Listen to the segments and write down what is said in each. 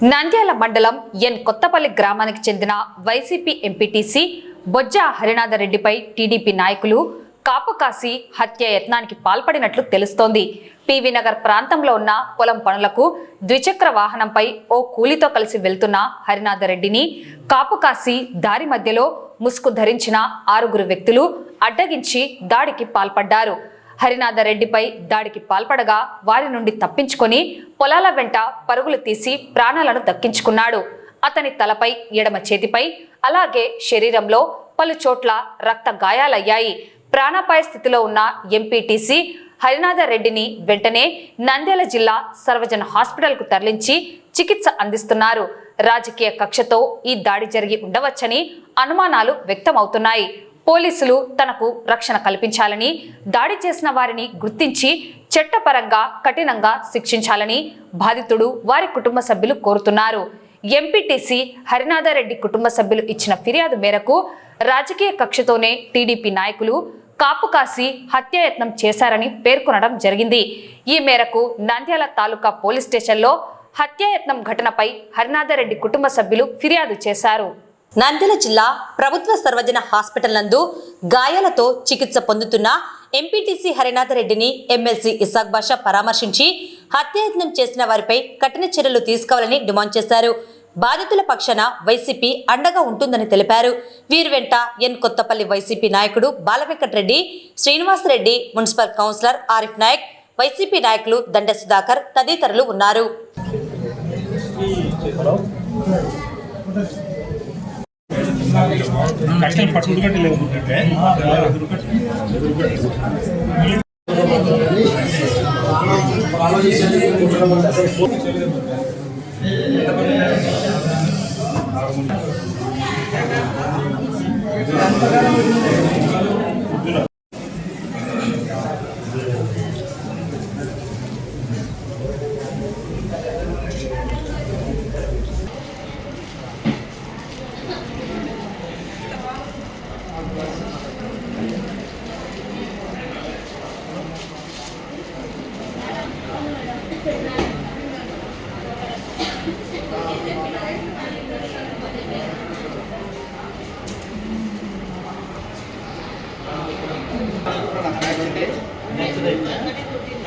నంద్యాల మండలం ఎన్ కొత్తపల్లి గ్రామానికి చెందిన వైసీపీ ఎంపీటీసీ బొజ్జ హరినాథరెడ్డిపై టీడీపీ నాయకులు కాపు కాసి హత్య యత్నానికి పాల్పడినట్లు తెలుస్తోంది. పీవీ నగర్ ప్రాంతంలో ఉన్న పొలం పనులకు ద్విచక్ర వాహనంపై ఓ కూలీతో కలిసి వెళ్తున్న హరినాథరెడ్డిని కాపు కాసి దారి మధ్యలో ముసుగు ధరించిన 6 వ్యక్తులు అడ్డగించి దాడికి పాల్పడ్డారు. హరినాథరెడ్డిపై దాడికి పాల్పడగా వారి నుండి తప్పించుకొని పొలాల వెంట పరుగులు తీసి ప్రాణాలను దక్కించుకున్నాడు. అతని తలపై, ఎడమ చేతిపై, అలాగే శరీరంలో పలు చోట్ల రక్త గాయాలయ్యాయి. ప్రాణాపాయ స్థితిలో ఉన్న ఎంపీటీసీ హరినాథరెడ్డిని వెంటనే నంద్యాల జిల్లా సర్వజన హాస్పిటల్కు తరలించి చికిత్స అందిస్తున్నారు. రాజకీయ కక్షతో ఈ దాడి జరిగి ఉండవచ్చని అనుమానాలు వ్యక్తమవుతున్నాయి. పోలీసులు తనకు రక్షణ కల్పించాలని, దాడి చేసిన వారిని గుర్తించి చట్టపరంగా కఠినంగా శిక్షించాలని బాధితుడు, వారి కుటుంబ సభ్యులు కోరుతున్నారు. ఎంపీటీసీ హరినాథరెడ్డి కుటుంబ సభ్యులు ఇచ్చిన ఫిర్యాదు మేరకు రాజకీయ కక్షతోనే టీడీపీ నాయకులు కాపు కాసి హత్యాయత్నం చేశారని పేర్కొనడం జరిగింది. ఈ మేరకు నంద్యాల తాలూకా పోలీస్ స్టేషన్లో హత్యాయత్నం ఘటనపై హరినాథరెడ్డి కుటుంబ సభ్యులు ఫిర్యాదు చేశారు. నంద్యాల జిల్లా ప్రభుత్వ సర్వజన హాస్పిటల్ నందు గాయాలతో చికిత్స పొందుతున్న ఎంపీటీసీ హరినాథరెడ్డిని ఎమ్మెల్సీ ఇసాక్ బాషా పరామర్శించి హత్యాయత్నం చేసిన వారిపై కఠిన చర్యలు తీసుకోవాలని డిమాండ్ చేశారు. బాధితుల పక్షాన వైసీపీ అండగా ఉంటుందని తెలిపారు. వీరి వెంట ఎన్ కొత్తపల్లి వైసీపీ నాయకుడు బాలవెంకటరెడ్డి, శ్రీనివాసరెడ్డి, మున్సిపల్ కౌన్సిలర్ ఆరిఫ్ నాయక్, వైసీపీ నాయకులు దండ సుధాకర్ తదితరులు ఉన్నారు.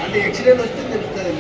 అంటే ఎక్స్రే వస్తే తెలుస్తుంది.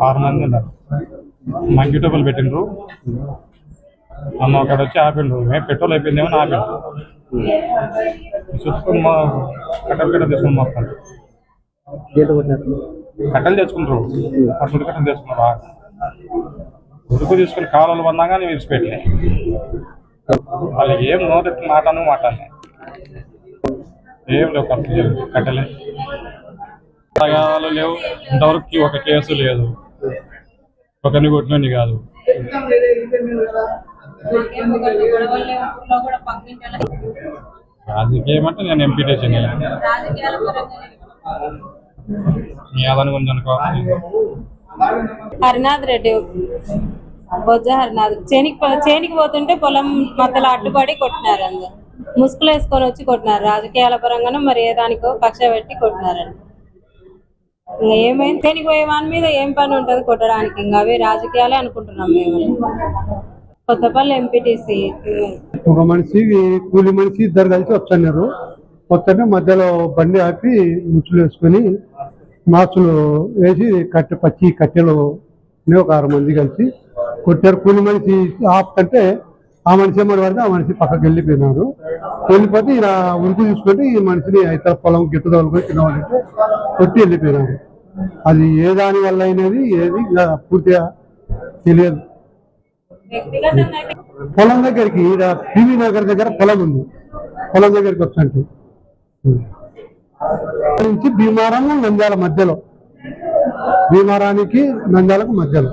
ఆరు మంది ఉన్నారు. మంచి టోపలు పెట్టిండ్రు. అమ్మ అక్కడ వచ్చి ఆపిండ్రు. మేము పెట్రోల్ అయిపోయిందేమో ఆపిండ్రు. చూసుకుని మా కట్టలు తీసుకుని మొత్తం కట్టలు తెచ్చుకుంటారు. పట్టుడు కట్టలు తెచ్చుకున్నారు. ఉరుకు తీసుకుని కాలువలు పడినా కానీ విడిచిపెట్టలే. వాళ్ళకి ఏం నోరెత్తి మాట్లాడినా ఏం లేవు. కట్టలే లేవు. ఇంతవరకు ఒక కేసు లేదు. ఒకరిని కొట్టినని కాదు. రాజకీయం అంటే నేను ఎంపీటీసీ అదని గురించి అనుకోవాలి. హరినాథరెడ్డి బొజ్జ హరినాథ్ చేనికి పోతుంటే పొలం మధ్యలో అడ్డుపడి కొట్టినారు. అందరు ముసుగులు వేసుకొని వచ్చి కొట్టినారు. రాజకీయాల పరంగానే మరి ఏ దానికో కక్ష పెట్టి కొట్టినారండి. ఇంకా ఏమైంది, చేనికి పోయే వాని మీద ఏం పని ఉంటుంది కొట్టడానికి? ఇంకా అవి రాజకీయాలే అనుకుంటున్నాం మేము. కొత్తపల్లి ఎంపీటీసీ ఒక మనిషి కూలి మనిషి ఇద్దరు కలిసి వస్తున్నారు. వస్తేనే మధ్యలో బండి ఆపి ముచ్చులు వేసుకొని మాసులు వేసి పచ్చి కట్టెలు ఒక 6 మంది కలిసి కొట్టారు. కూలి మనిషి ఆపుతుంటే ఆ మనిషి ఏమని పడితే ఆ మనిషి పక్కకి వెళ్ళిపోయినారు. వెళ్ళిపోతే ఇలా ఉరుకు తీసుకుంటే ఈ మనిషిని అయితే పొలం గిట్టు తోలుకొని తినవాలంటే కొట్టి వెళ్ళిపోయినారు. అది ఏ దాని వల్ల అయినది ఏది ఇంకా పూర్తిగా తెలియదు. వ్యక్తిగతంగా అయితే పొలం దగ్గరికి ఈడ పివి నగర్ దగ్గర పొలం ఉంది, పొలం దగ్గరికి వచ్చంటే నుంచి భీమారం నంద్యాల మధ్యలో, భీమారానికి నంద్యాలకు మధ్యలో